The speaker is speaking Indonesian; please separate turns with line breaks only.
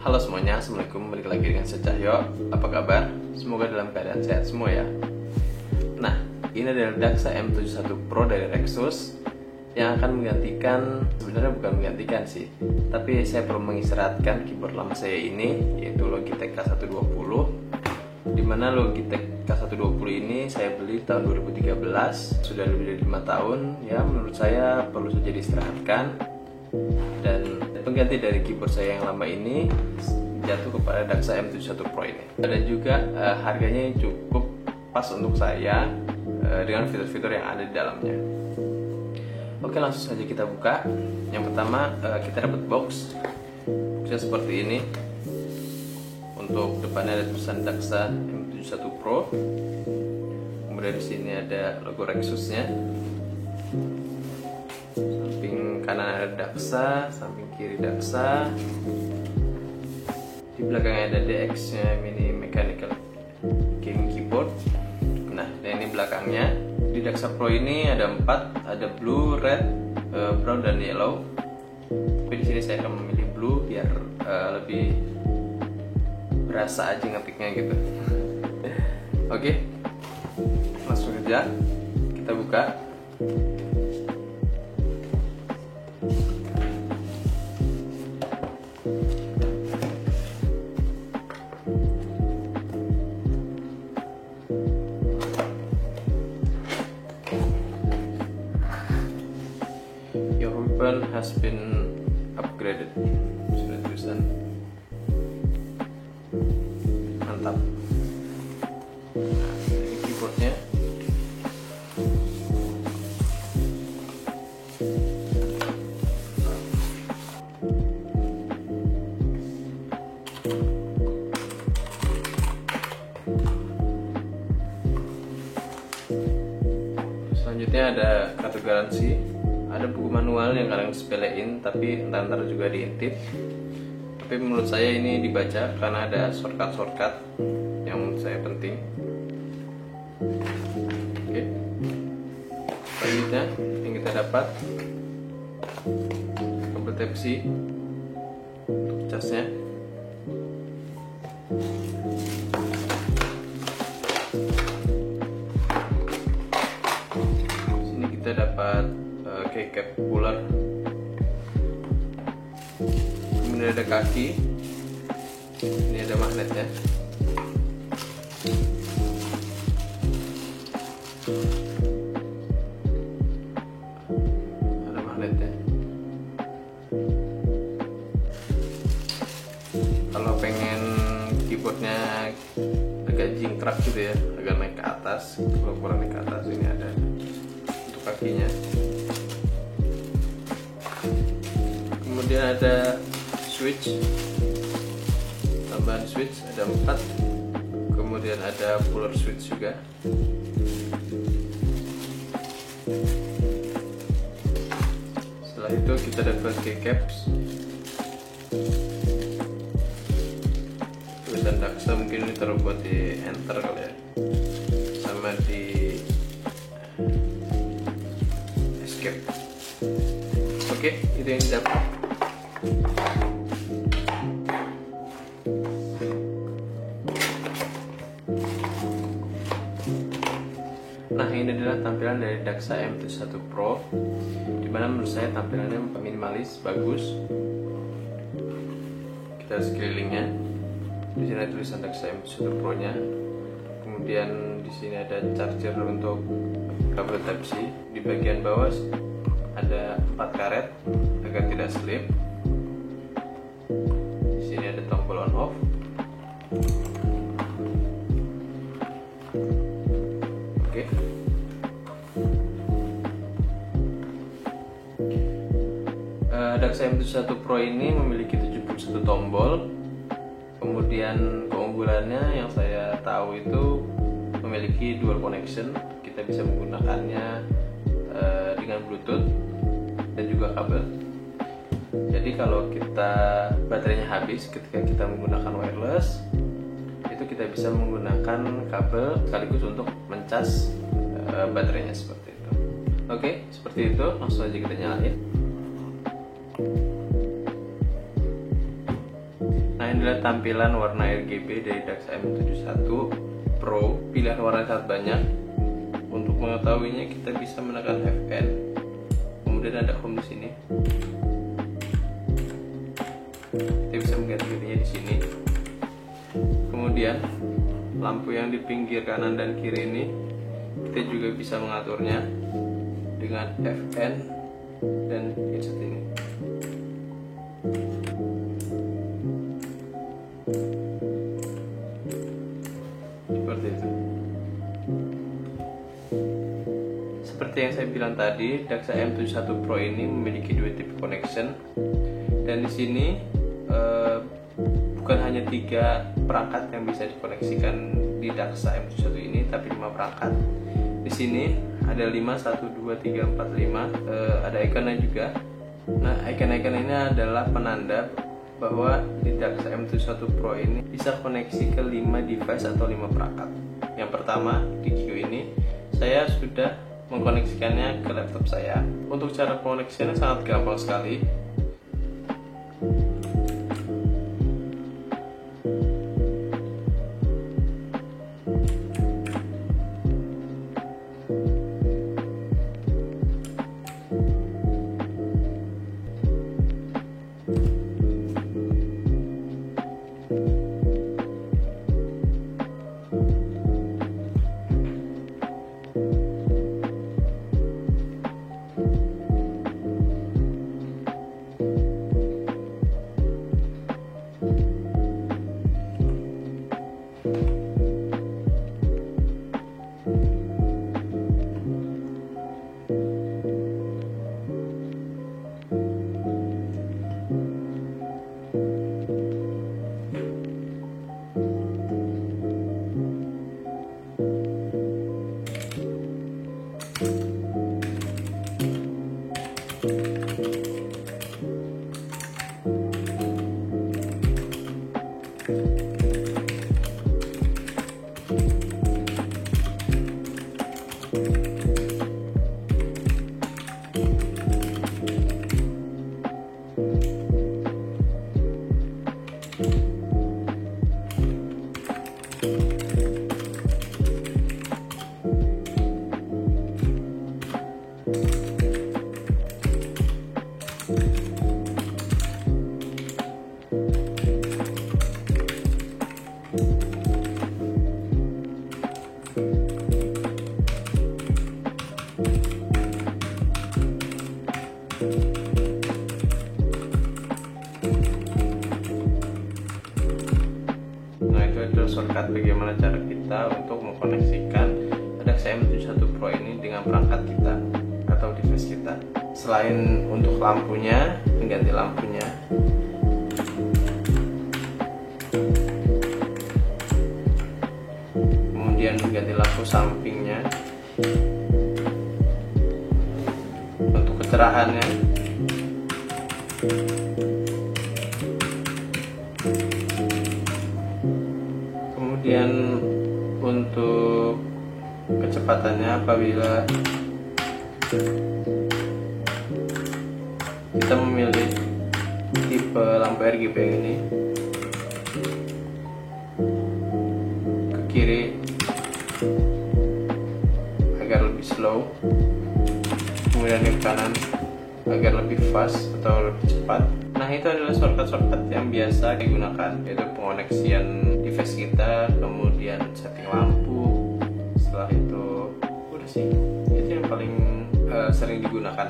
Halo semuanya, assalamualaikum, balik lagi dengan saya Cahyo. Apa kabar? Semoga dalam keadaan sehat semua ya. Nah, ini adalah Daxa M71 Pro dari Rexus yang akan menggantikan, sebenarnya bukan menggantikan sih, tapi saya perlu mengistirahatkan keyboard lama saya ini, yaitu Logitech K120. Dimana Logitech K120 ini saya beli tahun 2013, sudah lebih dari 5 tahun. Ya, menurut saya perlu saja diistirahatkan. Dan pengganti dari keyboard saya yang lama ini jatuh kepada Daxa M71 Pro ini. Ada juga harganya yang cukup pas untuk saya dengan fitur-fitur yang ada di dalamnya. Oke, langsung saja kita buka. Yang pertama kita dapat boxnya seperti ini. Untuk depannya ada tulisan Daxa M71 Pro. Kemudian di sini ada logo Rexusnya. Samping kanan ada Daxa, samping kiri Daxa. Di belakangnya ada DX-nya Mini Mechanical Game Keyboard. Nah, dan ini belakangnya. Di Daxa Pro ini ada 4, ada blue, red, brown dan yellow. Tapi di sini saya akan memilih blue biar lebih berasa aja ngetiknya gitu. Oke, langsung aja kita buka. Your weapon has been upgraded. Sudah tulisan. Mantap. Nah, ini keyboardnya. Selanjutnya ada kartu garansi. Ada buku manual yang kadang disepelein, tapi ntar juga diintip. Tapi menurut saya ini dibaca karena ada shortcut yang menurut saya penting. Oke. Selanjutnya yang kita dapat kabel Type-C untuk casnya. Sini kita dapat keycap cooler. Kemudian ada kaki. Ini ada magnetnya. Ada magnetnya. Kalau pengen keyboardnya agak jingkrak gitu ya, agak naik ke atas. Kalau kurang naik ke atas, ini ada untuk kakinya. Kemudian ada switch, tambahan switch ada 4. Kemudian ada puller switch juga. Setelah itu kita dapat keycaps. Tulisan Daxa mungkin ini terbuat di enter kali ya, sama di escape. Oke, itu yang didapat. Nah, ini adalah tampilan dari Daxa M71 Pro, dimana menurut saya tampilannya minimalis, bagus. Kita sekelilingnya. Di sini ada tulisan Daxa M71 Pro-nya. Kemudian di sini ada charger untuk kabel Type-C. Di bagian bawah ada 4 karet agar tidak slip. Di sini ada tombol on off. Oke. Daxa M71 Pro ini memiliki 71 tombol. Kemudian keunggulannya yang saya tahu itu memiliki dual connection. Kita bisa menggunakannya dengan Bluetooth dan juga kabel. Jadi kalau kita baterainya habis ketika kita menggunakan wireless, itu kita bisa menggunakan kabel sekaligus untuk mencas baterainya seperti itu. Oke, seperti itu. Langsung aja kita nyalain. Nah, inilah tampilan warna RGB dari Daxa M71 Pro. Pilihan warna sangat banyak. Untuk mengetahuinya kita bisa menekan Fn. Kemudian ada home di sini. Kita bisa menggantinya di sini. Kemudian lampu yang di pinggir kanan dan kiri ini kita juga bisa mengaturnya dengan Fn dan insert ini. Seperti itu. Seperti yang saya bilang tadi, Daxa M71 Pro ini memiliki dua tipe connection, dan di sini bukan hanya 3 perangkat yang bisa dikoneksikan di Daxa M71 ini, tapi 5 perangkat. Di sini ada 5, 1, 2, 3, 4, 5. Ada ikonnya juga. Nah, icon-icon ini adalah penanda bahwa di Daxa M71 Pro ini bisa koneksi ke 5 device atau 5 perangkat. Yang pertama, di Q ini saya sudah mengkoneksikannya ke laptop saya. Untuk cara pengoneksiannya sangat gampang sekali. Shortcut bagaimana cara kita untuk mengkoneksikan Daxa M71 Pro ini dengan perangkat kita atau device kita. Selain untuk lampunya, mengganti lampunya, kemudian mengganti lampu sampingnya, untuk kecerahannya, kemudian untuk kecepatannya apabila kita memilih tipe lampu RGB ini, ke kiri agar lebih slow, kemudian ke kanan agar lebih fast atau lebih cepat. Nah, itu adalah shortcut yang biasa digunakan, yaitu pengoneksian device kita, kemudian setting lampu. Setelah itu udah sih, itu yang paling sering digunakan.